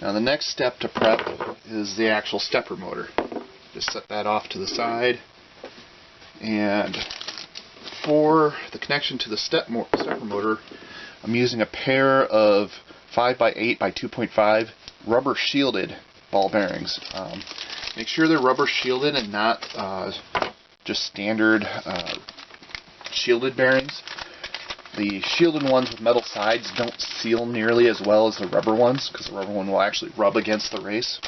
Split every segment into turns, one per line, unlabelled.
Now the next step to prep is the actual stepper motor. Just set that off to the side, and for the connection to the stepper motor, I'm using a pair of 5x8 by 2.5 rubber shielded ball bearings. Make sure they're rubber shielded and not just standard shielded bearings. The shielded ones with metal sides don't seal nearly as well as the rubber ones, because the rubber one will actually rub against the race.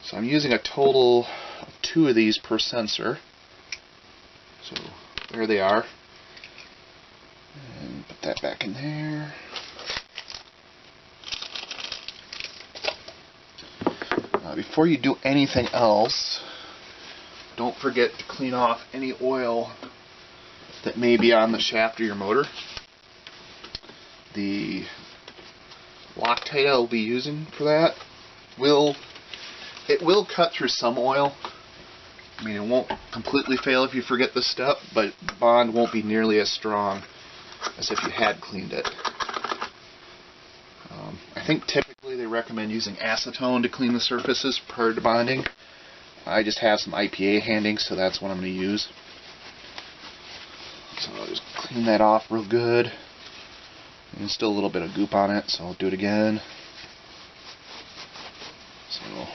So I'm using a total of 2 of these per sensor. So there they are. And put that back in there. Before you do anything else, don't forget to clean off any oil that may be on the shaft of your motor. The Loctite I'll be using for that will cut through some oil. I mean, it won't completely fail if you forget this step, but the bond won't be nearly as strong as if you had cleaned it. I think typically they recommend using acetone to clean the surfaces prior to bonding. I just have some IPA handy, so that's what I'm going to use. So I'll just clean that off real good. And there's still a little bit of goop on it, so I'll do it again. So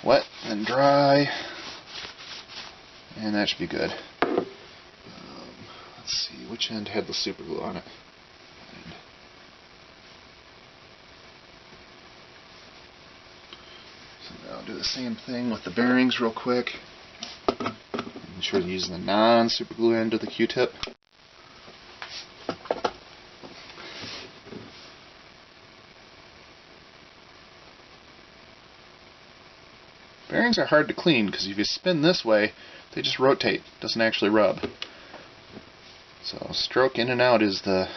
wet and dry, and that should be good. Let's see, which end had the super glue on it? So now I'll do the same thing with the bearings real quick. Make sure to use the non-super glue end of the Q-tip. Bearings are hard to clean because if you spin this way, they just rotate. It doesn't actually rub. So stroke in and out is the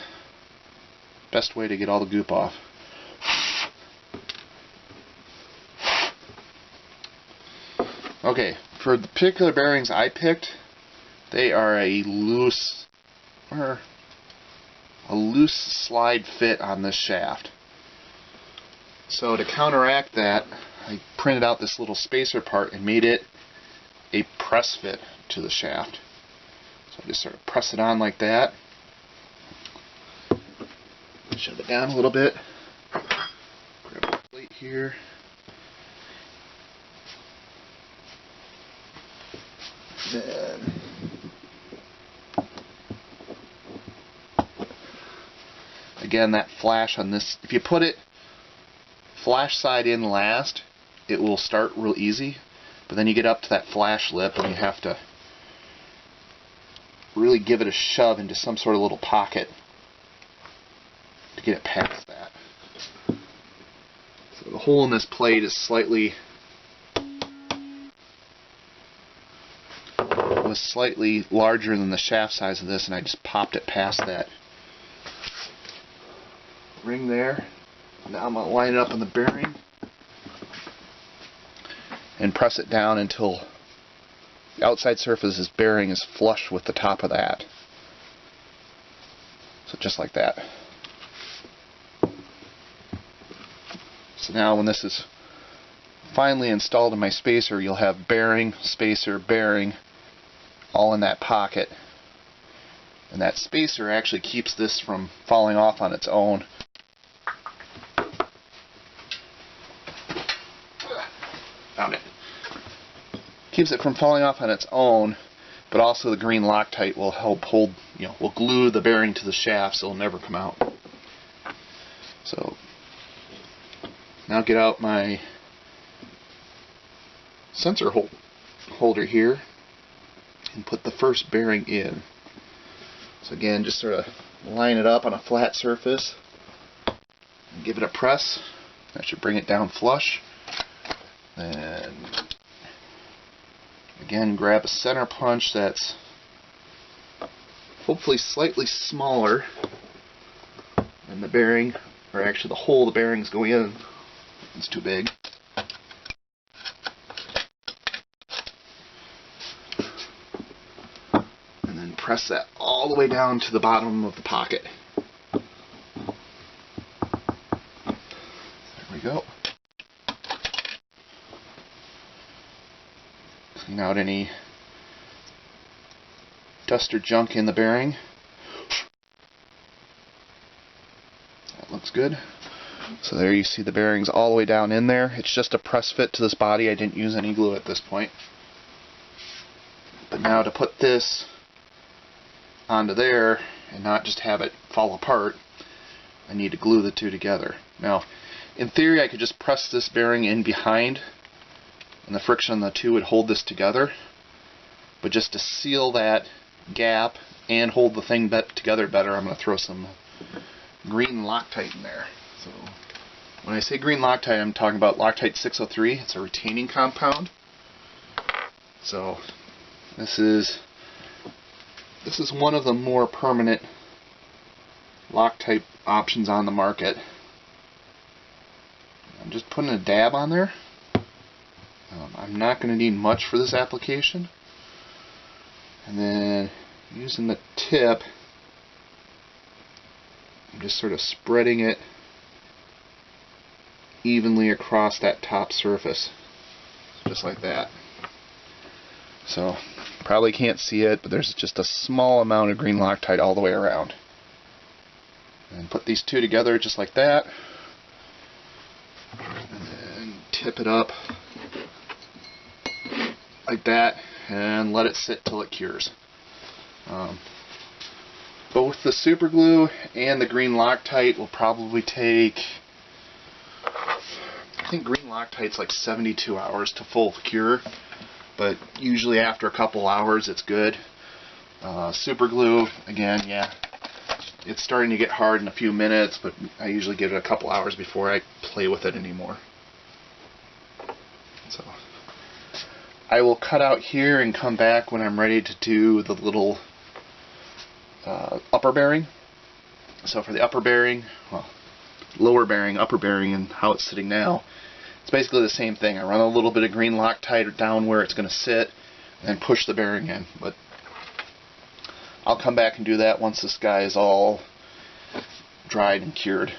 best way to get all the goop off. Okay, for the particular bearings I picked, they are a loose slide fit on this shaft. So to counteract that, I printed out this little spacer part and made it a press fit to the shaft. So I just sort of press it on like that. Shove it down a little bit. Grab a plate here. Then again, that flash on this, if you put it flash side in last, it will start real easy, but then you get up to that flash lip and you have to really give it a shove into some sort of little pocket to get it past that. So the hole in this plate is slightly larger than the shaft size of this, and I just popped it past that ring there. Now I'm going to line it up on the bearing and press it down until the outside surface of this bearing is flush with the top of that. So just like that. So now when this is finally installed in my spacer, you'll have bearing, spacer, bearing all in that pocket. And that spacer actually keeps this from falling off on its own. Found it. Keeps it from falling off on its own, but also the green Loctite will help hold, will glue the bearing to the shaft so it'll never come out. So now get out my sensor holder here and put the first bearing in. So again, just sort of line it up on a flat surface and give it a press. That should bring it down flush. And again, grab a center punch that's hopefully slightly smaller than the bearing, or actually the hole the bearing's going in. It's too big. And then press that all the way down to the bottom of the pocket. There go. Clean out any dust or junk in the bearing. That looks good. So there you see the bearings all the way down in there. It's just a press fit to this body. I didn't use any glue at this point. But now to put this onto there and not just have it fall apart, I need to glue the two together. Now, in theory, I could just press this bearing in behind and the friction on the two would hold this together. But just to seal that gap and hold the thing together better, I'm going to throw some green Loctite in there. So when I say green Loctite, I'm talking about Loctite 603. It's a retaining compound. So this is one of the more permanent Loctite options on the market. I'm just putting a dab on there. I'm not going to need much for this application. And then using the tip, I'm just sort of spreading it evenly across that top surface, just like that. So probably can't see it, but there's just a small amount of green Loctite all the way around. And put these two together just like that, and then tip it up like that and let it sit till it cures. Both the super glue and the green Loctite will probably take, I think green Loctite's like 72 hours to full cure, but usually after a couple hours it's good. Super glue, again, yeah, it's starting to get hard in a few minutes, but I usually give it a couple hours before I play with it anymore. So I will cut out here and come back when I'm ready to do the little upper bearing. So for the upper bearing, well, lower bearing, upper bearing, and how it's sitting now, it's basically the same thing. I run a little bit of green Loctite down where it's going to sit and then push the bearing in. But I'll come back and do that once this guy is all dried and cured.